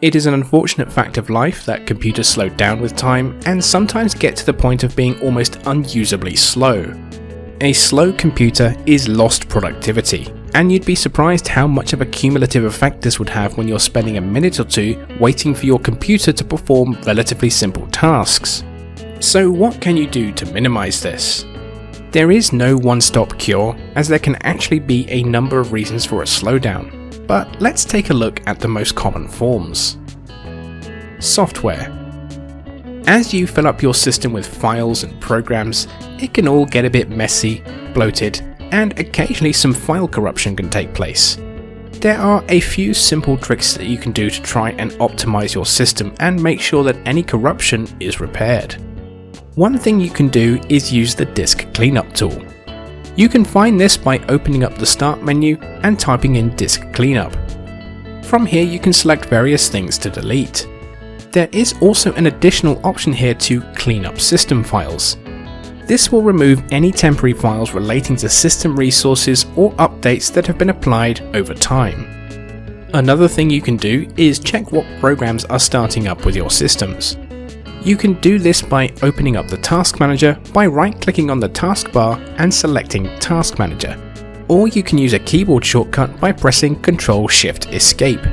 It is an unfortunate fact of life that computers slow down with time and sometimes get to the point of being almost unusably slow. A slow computer is lost productivity, and you'd be surprised how much of a cumulative effect this would have when you're spending a minute or two waiting for your computer to perform relatively simple tasks. So what can you do to minimize this? There is no one-stop cure, as there can actually be a number of reasons for a slowdown, but let's take a look at the most common forms. Software. As you fill up your system with files and programs, it can all get a bit messy, bloated, and occasionally some file corruption can take place. There are a few simple tricks that you can do to try and optimize your system and make sure that any corruption is repaired. One thing you can do is use the disk cleanup tool. You can find this by opening up the start menu and typing in disk cleanup. From here you can select various things to delete. There is also an additional option here to clean up system files. This will remove any temporary files relating to system resources or updates that have been applied over time. Another thing you can do is check what programs are starting up with your systems. You can do this by opening up the Task Manager by right-clicking on the taskbar and selecting Task Manager, or you can use a keyboard shortcut by pressing Ctrl-Shift-Escape.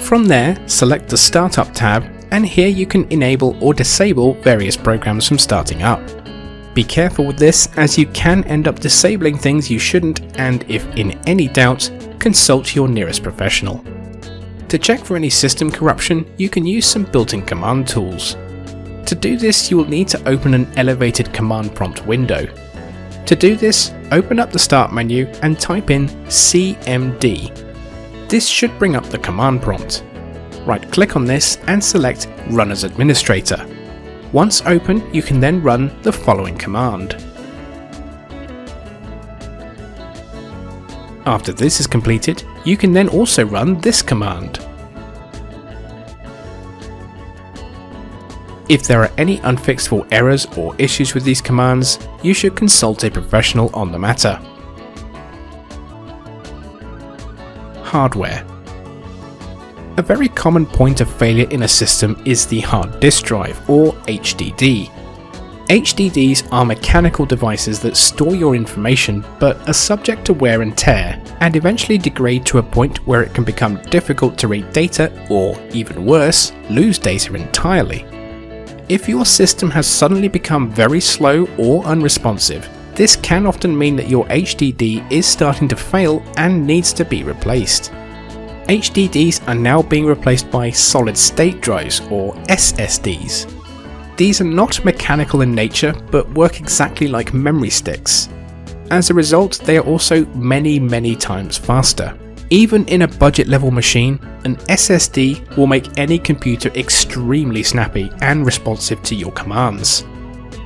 From there, select the Startup tab, and here you can enable or disable various programs from starting up. Be careful with this, as you can end up disabling things you shouldn't, and if in any doubt, consult your nearest professional. To check for any system corruption, you can use some built-in command tools. To do this, you will need to open an elevated command prompt window. To do this, open up the Start menu and type in CMD. This should bring up the command prompt. Right-click on this and select Run as Administrator. Once open, you can then run the following command. After this is completed, you can then also run this command. If there are any unfixable errors or issues with these commands, you should consult a professional on the matter. Hardware. A very common point of failure in a system is the hard disk drive, or HDD. HDDs are mechanical devices that store your information but are subject to wear and tear, and eventually degrade to a point where it can become difficult to read data, or even worse, lose data entirely. If your system has suddenly become very slow or unresponsive, this can often mean that your HDD is starting to fail and needs to be replaced. HDDs are now being replaced by solid-state drives, or SSDs. These are not mechanical in nature but work exactly like memory sticks. As a result, they are also many times faster. Even in a budget-level machine, an SSD will make any computer extremely snappy and responsive to your commands.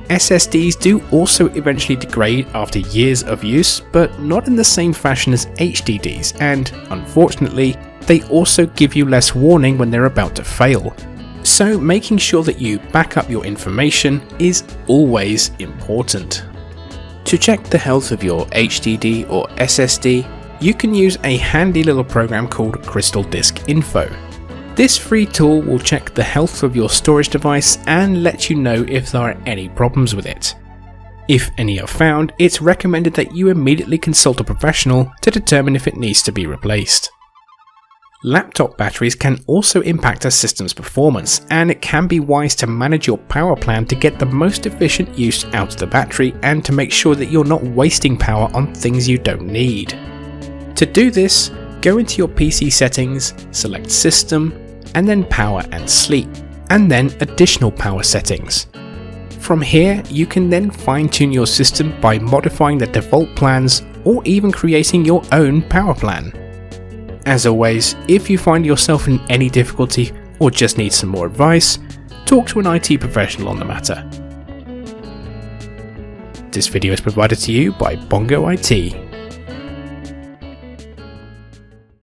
SSDs do also eventually degrade after years of use, but not in the same fashion as HDDs, and unfortunately, they also give you less warning when they're about to fail. So making sure that you back up your information is always important. To check the health of your HDD or SSD, you can use a handy little program called Crystal Disk Info. This free tool will check the health of your storage device and let you know if there are any problems with it. If any are found, it's recommended that you immediately consult a professional to determine if it needs to be replaced. Laptop batteries can also impact a system's performance, and it can be wise to manage your power plan to get the most efficient use out of the battery and to make sure that you're not wasting power on things you don't need. To do this, go into your PC settings, select System, and then Power and Sleep, and then Additional Power Settings. From here, you can then fine-tune your system by modifying the default plans or even creating your own power plan. As always, if you find yourself in any difficulty or just need some more advice, talk to an IT professional on the matter. This video is provided to you by Bongo IT.